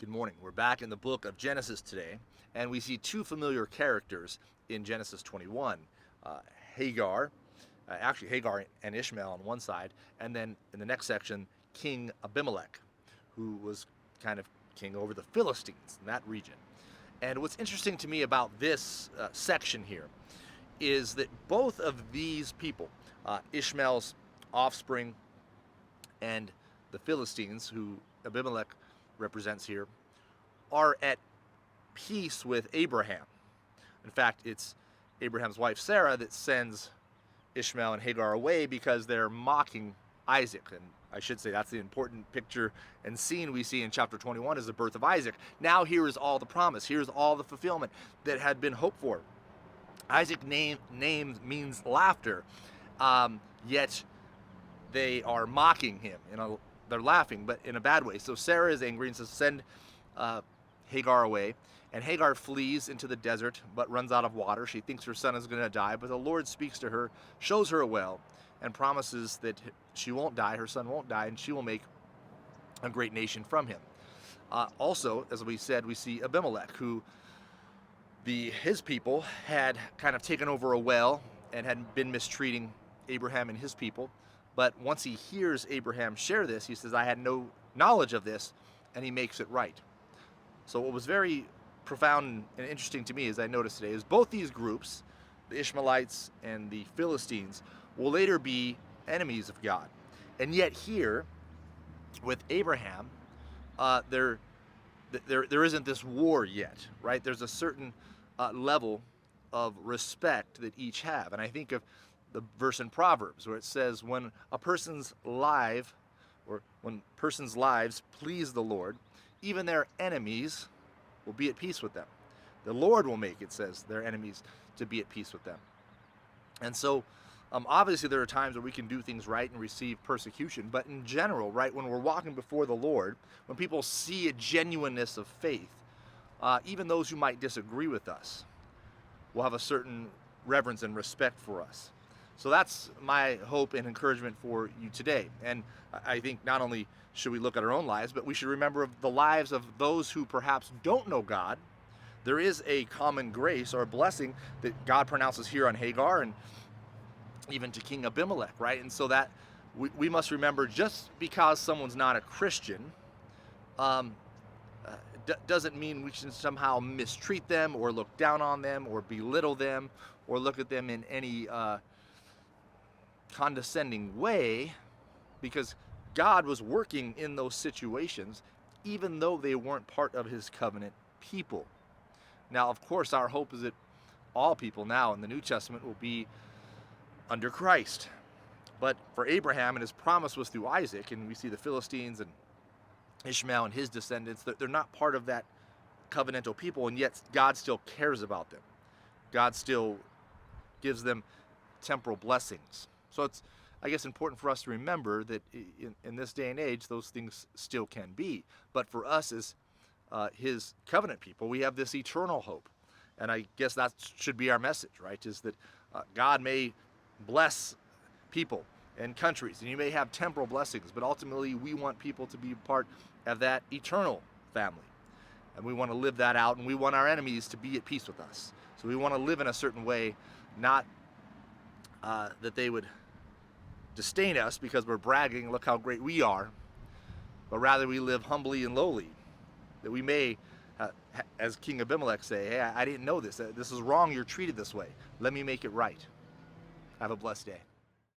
Good morning. We're back in the book of Genesis today, and we see two familiar characters in Genesis 21. Hagar, Hagar and Ishmael on one side, and then in the next section, King Abimelech, who was kind of king over the Philistines in that region. And what's interesting to me about this section here is that both of these people, Ishmael's offspring and the Philistines, who Abimelech represents here, are at peace with Abraham. In fact, it's Abraham's wife Sarah that sends Ishmael and Hagar away because they're mocking Isaac. And I should say that's the important picture and scene we see in chapter 21 is the birth of Isaac. Now here is all the promise. Here's all the fulfillment that had been hoped for. Isaac name means laughter, yet they are mocking him. They're laughing, but in a bad way. So Sarah is angry and says, send Hagar away. And Hagar flees into the desert, but runs out of water. She thinks her son is going to die, but the Lord speaks to her, shows her a well, and promises that she won't die, her son won't die, and she will make a great nation from him. Also, as we said, we see Abimelech, who his people had kind of taken over a well and had been mistreating Abraham and his people. But once he hears Abraham share this, he says, I had no knowledge of this, and he makes it right. So what was very profound and interesting to me, as I noticed today, is both these groups, the Ishmaelites and the Philistines, will later be enemies of God. And yet here, with Abraham, there isn't this war yet, right? There's a certain level of respect that each have. And I think of the verse in Proverbs where it says, when persons lives please the Lord, even their enemies will be at peace with them. The Lord will make, it says, their enemies to be at peace with them. And so obviously there are times where we can do things right and receive persecution, but in general, right, when we're walking before the Lord, when people see a genuineness of faith, even those who might disagree with us will have a certain reverence and respect for us. So that's my hope and encouragement for you today. And I think not only should we look at our own lives, but we should remember the lives of those who perhaps don't know God. There is a common grace or a blessing that God pronounces here on Hagar and even to King Abimelech, right? And so that we must remember, just because someone's not a Christian doesn't mean we should somehow mistreat them or look down on them or belittle them or look at them in any condescending way, because God was working in those situations even though they weren't part of his covenant people. Now, of course, our hope is that all people now in the New Testament will be under Christ. But for Abraham, and his promise was through Isaac, and we see the Philistines and Ishmael and his descendants, that they're not part of that covenantal people, and yet God still cares about them. God still gives them temporal blessings. So it's, I guess, important for us to remember that in this day and age, those things still can be. But for us as his covenant people, we have this eternal hope. And I guess that should be our message, right? Is that God may bless people and countries, and you may have temporal blessings, but ultimately we want people to be part of that eternal family. And we want to live that out, and we want our enemies to be at peace with us. So we want to live in a certain way, not that they would disdain us because we're bragging, look how great we are, but rather we live humbly and lowly, that we may, as King Abimelech, say, hey, I didn't know this. This is wrong. You're treated this way. Let me make it right. Have a blessed day.